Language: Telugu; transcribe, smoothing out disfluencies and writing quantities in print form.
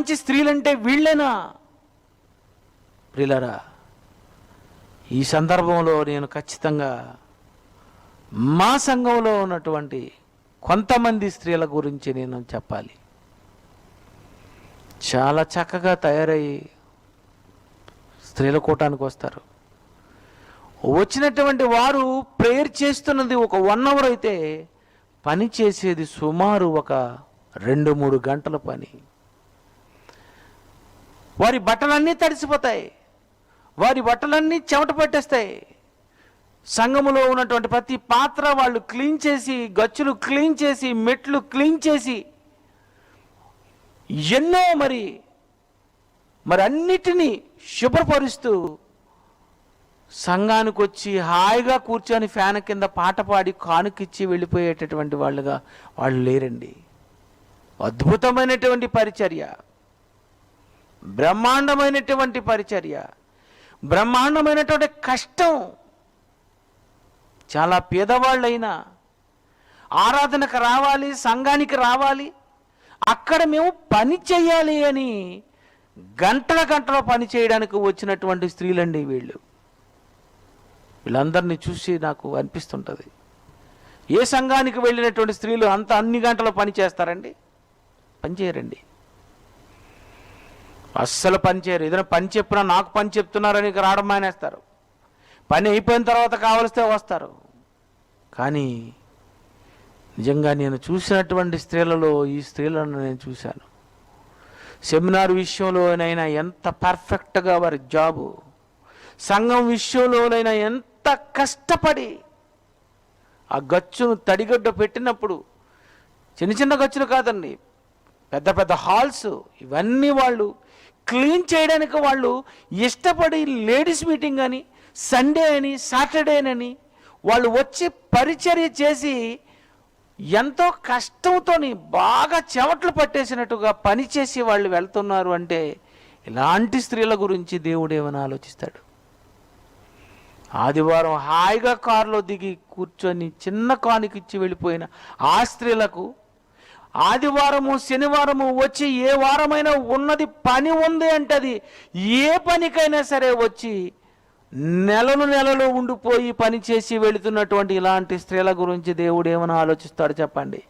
మంచి స్త్రీలంటే వీళ్ళేనా? ప్రియులారా, ఈ సందర్భంలో నేను ఖచ్చితంగా మా సంఘంలో ఉన్నటువంటి కొంతమంది స్త్రీల గురించి నేను చెప్పాలి. చాలా చక్కగా తయారయ్యి స్త్రీల కూటానికి వస్తారు. వచ్చినటువంటి వారు ప్రేయర్ చేస్తున్నది ఒక 1 అవర్ అయితే పని చేసేది సుమారు ఒక 2-3 గంటల పని. వారి బట్టలన్నీ తడిసిపోతాయి, వారి బట్టలన్నీ చెమట పట్టేస్తాయి. సంఘములో ఉన్నటువంటి ప్రతి పాత్ర వాళ్ళు క్లీన్ చేసి, గచ్చులు క్లీన్ చేసి, మెట్లు క్లీన్ చేసి, ఎన్నో మరి అన్నిటినీ శుభ్రపరుస్తూ సంఘానికి వచ్చి హాయిగా కూర్చొని ఫ్యాన్ కింద పాట పాడి కానుకిచ్చి వెళ్ళిపోయేటటువంటి వాళ్ళు లేరండి. అద్భుతమైనటువంటి పరిచర్య, బ్రహ్మాండమైనటువంటి పరిచర్య, బ్రహ్మాండమైనటువంటి కష్టం. చాలా పేదవాళ్ళైనా ఆరాధనకు రావాలి, సంఘానికి రావాలి, అక్కడ మేము పని చేయాలి అని గంటల పని చేయడానికి వచ్చినటువంటి స్త్రీలండి వీళ్ళు. వీళ్ళందరినీ చూసి నాకు అనిపిస్తుంటుంది, ఏ సంఘానికి వెళ్ళినటువంటి స్త్రీలు అన్ని గంటలు పని చేస్తారండి? పని చేయరండి, అస్సలు పని చేయరు. ఏదైనా పని చెప్పినా నాకు పని చెప్తున్నారని రావడం మానేస్తారు. పని అయిపోయిన తర్వాత కావలిస్తే వస్తారు. కానీ నిజంగా నేను చూసినటువంటి స్త్రీలలో ఈ స్త్రీలను నేను చూశాను. సెమినార్ విషయంలోనైనా ఎంత పర్ఫెక్ట్గా వారి జాబు, సంఘం విషయంలోనైనా ఎంత కష్టపడి ఆ గచ్చును తడిగడ్డ పెట్టినప్పుడు, చిన్న గచ్చులు కాదండి, పెద్ద హాల్స్, ఇవన్నీ వాళ్ళు క్లీన్ చేయడానికి వాళ్ళు ఇష్టపడి లేడీస్ మీటింగ్ అని, సండే అని, సాటర్డేనని వాళ్ళు వచ్చి పరిచర్య చేసి ఎంతో కష్టంతో బాగా చెమటలు పట్టేసినట్టుగా పనిచేసి వాళ్ళు వెళ్తున్నారు అంటే ఇలాంటి స్త్రీల గురించి దేవుడు ఏమైనా ఆలోచిస్తాడు? ఆదివారం హాయిగా కారులో దిగి కూర్చొని చిన్న కానుకిచ్చి వెళ్ళిపోయిన ఆ స్త్రీలకు ఆదివారము శనివారము వచ్చి ఏ వారమైనా ఉన్నది పని ఉంది అంటే అది ఏ పనికైనా సరే వచ్చి నెలలు ఉండిపోయి పని చేసి వెళుతున్నటువంటి ఇలాంటి స్త్రీల గురించి దేవుడు ఏమైనా ఆలోచిస్తాడు చెప్పండి?